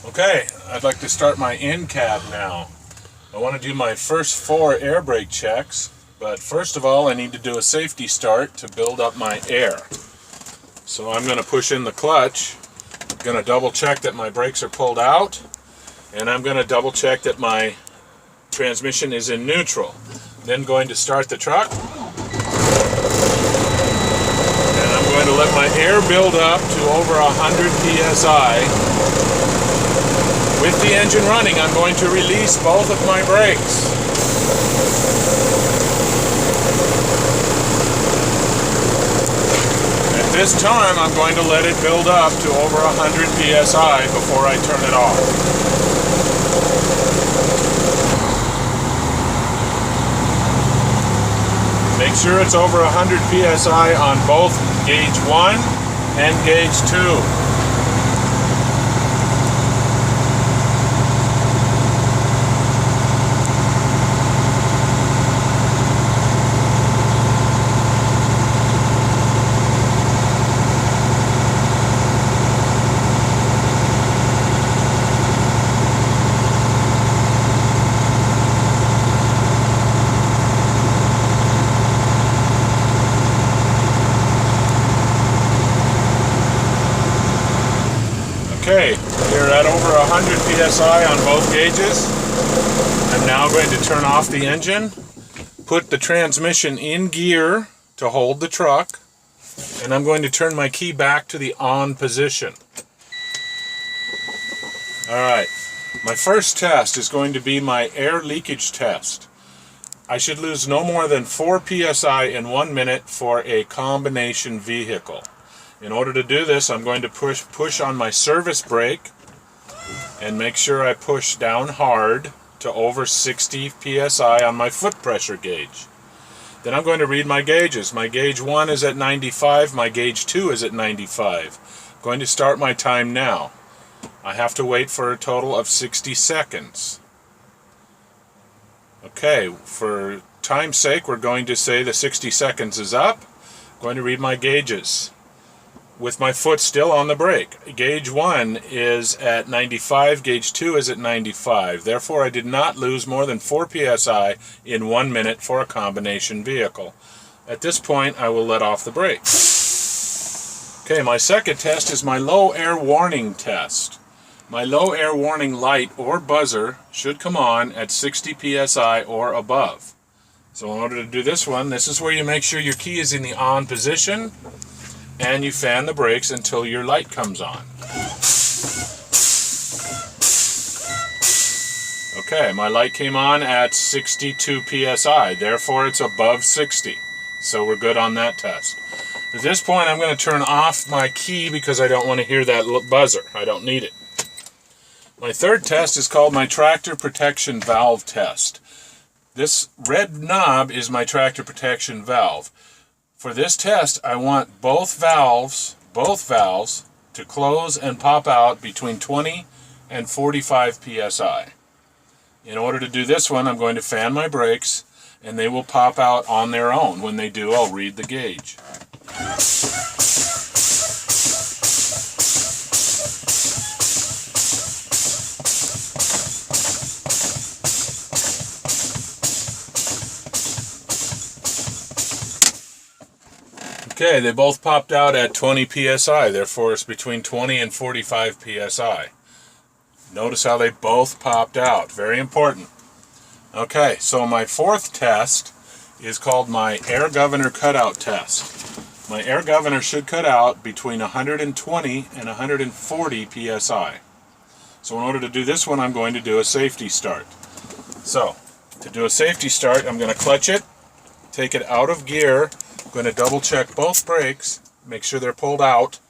Okay, I'd like to start my end cab now. I want to do my first 4 air brake checks, but first of all I need to do a safety start to build up my air. So I'm going to push in the clutch, I'm going to double check that my brakes are pulled out, and I'm going to double check that my transmission is in neutral. Then going to start the truck, and I'm going to let my air build up to over 100 psi. With the engine running, I'm going to release both of my brakes. At this time, I'm going to let it build up to over 100 psi before I turn it off. Make sure it's over 100 psi on both gauge 1 and gauge 2. Okay, we're at over 100 psi on both gauges. I'm now going to turn off the engine, put the transmission in gear to hold the truck, and I'm going to turn my key back to the on position. Alright, my first test is going to be my air leakage test. I should lose no more than 4 psi in 1 minute for a combination vehicle. In order to do this, I'm going to push on my service brake and make sure I push down hard to over 60 psi on my foot pressure gauge. Then I'm going to read my gauges. My gauge 1 is at 95, my gauge 2 is at 95. I'm going to start my time now. I have to wait for a total of 60 seconds. Okay, for time's sake, we're going to say the 60 seconds is up. I'm going to read my gauges. With my foot still on the brake. Gauge 1 is at 95, gauge 2 is at 95. Therefore, I did not lose more than 4 psi in 1 minute for a combination vehicle. At this point, I will let off the brake. Okay, my second test is my low air warning test. My low air warning light or buzzer should come on at 60 psi or above. So in order to do this one, this is where you make sure your key is in the on position, and you fan the brakes until your light comes on. Okay, my light came on at 62 psi, therefore it's above 60. So we're good on that test. At this point I'm going to turn off my key because I don't want to hear that buzzer. I don't need it. My third test is called my tractor protection valve test. This red knob is my tractor protection valve. For this test, I want both valves to close and pop out between 20 and 45 psi. In order to do this one, I'm going to fan my brakes, and they will pop out on their own. When they do, I'll read the gauge. Okay, they both popped out at 20 psi, therefore it's between 20 and 45 psi. Notice how they both popped out, very important. Okay, so my fourth test is called my air governor cutout test. My air governor should cut out between 120 and 140 psi. So in order to do this one, I'm going to do a safety start. So, to do a safety start, I'm going to clutch it, take it out of gear. I'm going to double check both brakes, make sure they're pulled out.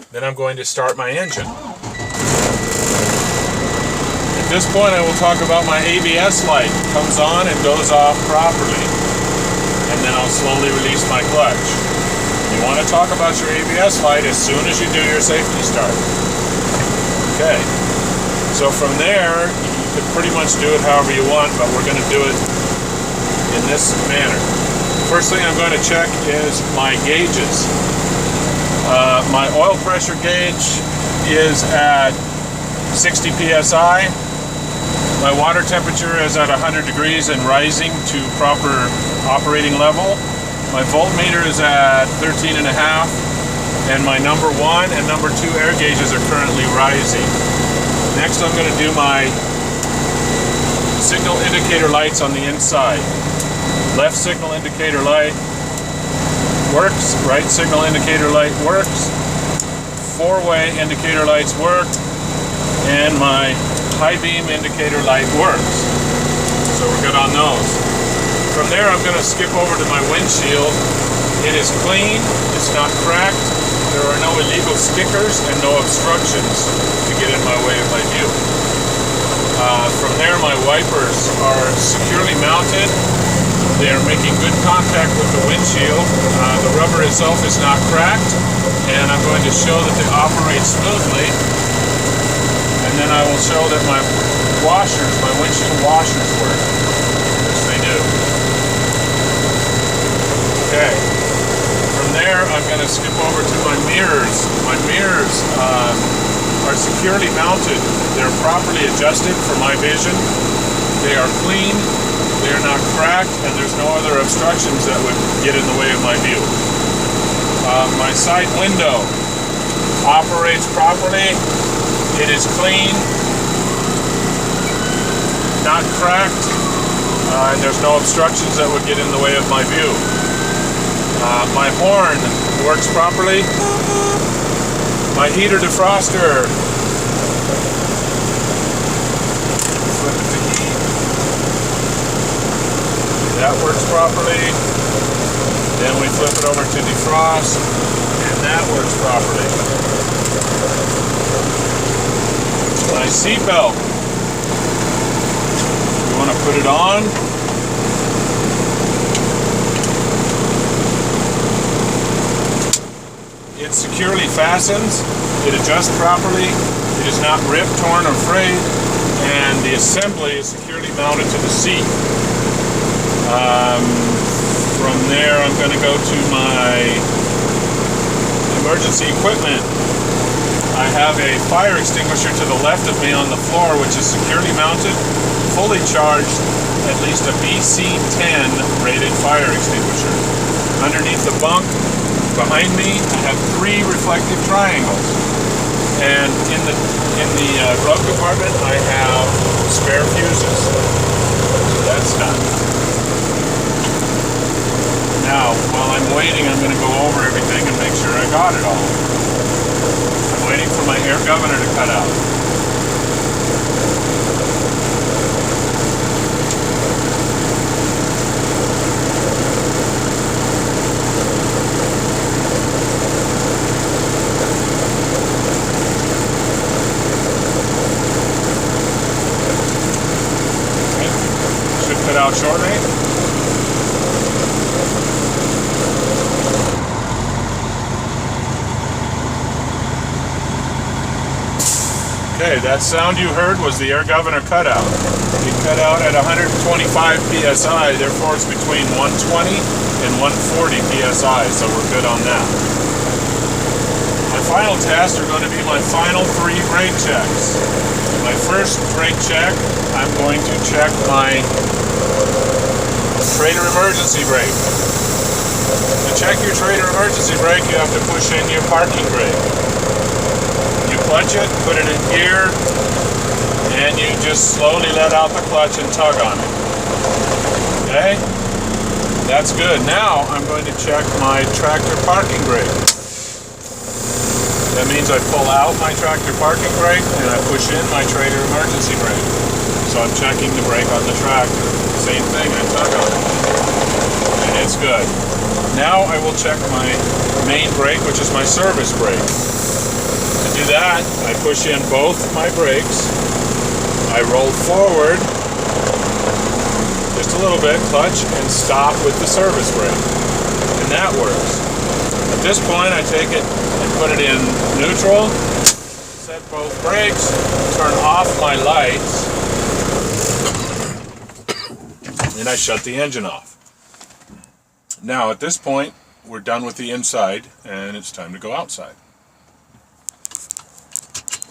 Then I'm going to start my engine. At this point I will talk about my ABS light. It comes on and goes off properly. And then I'll slowly release my clutch. You want to talk about your ABS light as soon as you do your safety start. Okay. So from there, you can pretty much do it however you want, but we're going to do it in this manner. First thing I'm going to check is my gauges. My oil pressure gauge is at 60 psi. My water temperature is at 100 degrees and rising to proper operating level. My voltmeter is at 13.5, and my number 1 and number 2 air gauges are currently rising. Next, I'm going to do my signal indicator lights on the inside. Left signal indicator light works, right signal indicator light works, four-way indicator lights work, and my high beam indicator light works. So we're good on those. From there, I'm going to skip over to my windshield. It is clean, it's not cracked, there are no illegal stickers and no obstructions to get in my way of my view. From there, my wipers are securely mounted. They are making good contact with the windshield. The rubber itself is not cracked, and I'm going to show that they operate smoothly. And then I will show that my washers, my windshield washers work, which they do. Okay. From there, I'm going to skip over to my mirrors. My mirrors are securely mounted. They're properly adjusted for my vision. They are clean. They are not cracked, and there's no other obstructions that would get in the way of my view. My side window operates properly. It is clean, not cracked, and there's no obstructions that would get in the way of my view. My horn works properly. My heater defroster, flip it to heat. That works properly. Then we flip it over to defrost, and that works properly. My seat belt, you want to put it on. It securely fastens, it adjusts properly, it is not ripped, torn, or frayed, and the assembly is securely mounted to the seat. From there, I'm going to go to my emergency equipment. I have a fire extinguisher to the left of me on the floor, which is securely mounted, fully charged, at least a BC10 rated fire extinguisher. Underneath the bunk, behind me, I have 3 reflective triangles. And in the glove compartment, I have spare fuses. So that's done. Now, while I'm waiting, I'm going to go over everything and make sure I got it all. I'm waiting for my air governor to cut out. Okay. Should cut out shortly. Okay, that sound you heard was the air governor cutout. It cut out at 125 psi, therefore it's between 120 and 140 psi, so we're good on that. My final tests are going to be my final 3 brake checks. My first brake check, I'm going to check my trailer emergency brake. To check your trailer emergency brake, you have to push in your parking brake. Clutch it, put it in gear, and you just slowly let out the clutch and tug on it. Okay? That's good. Now I'm going to check my tractor parking brake. That means I pull out my tractor parking brake and I push in my trailer emergency brake. So I'm checking the brake on the tractor. Same thing, I tug on it. And it's good. Now I will check my main brake, which is my service brake. To do that, I push in both my brakes, I roll forward just a little bit, clutch, and stop with the service brake, and that works. At this point, I take it and put it in neutral, set both brakes, turn off my lights, and I shut the engine off. Now, at this point, we're done with the inside, and it's time to go outside.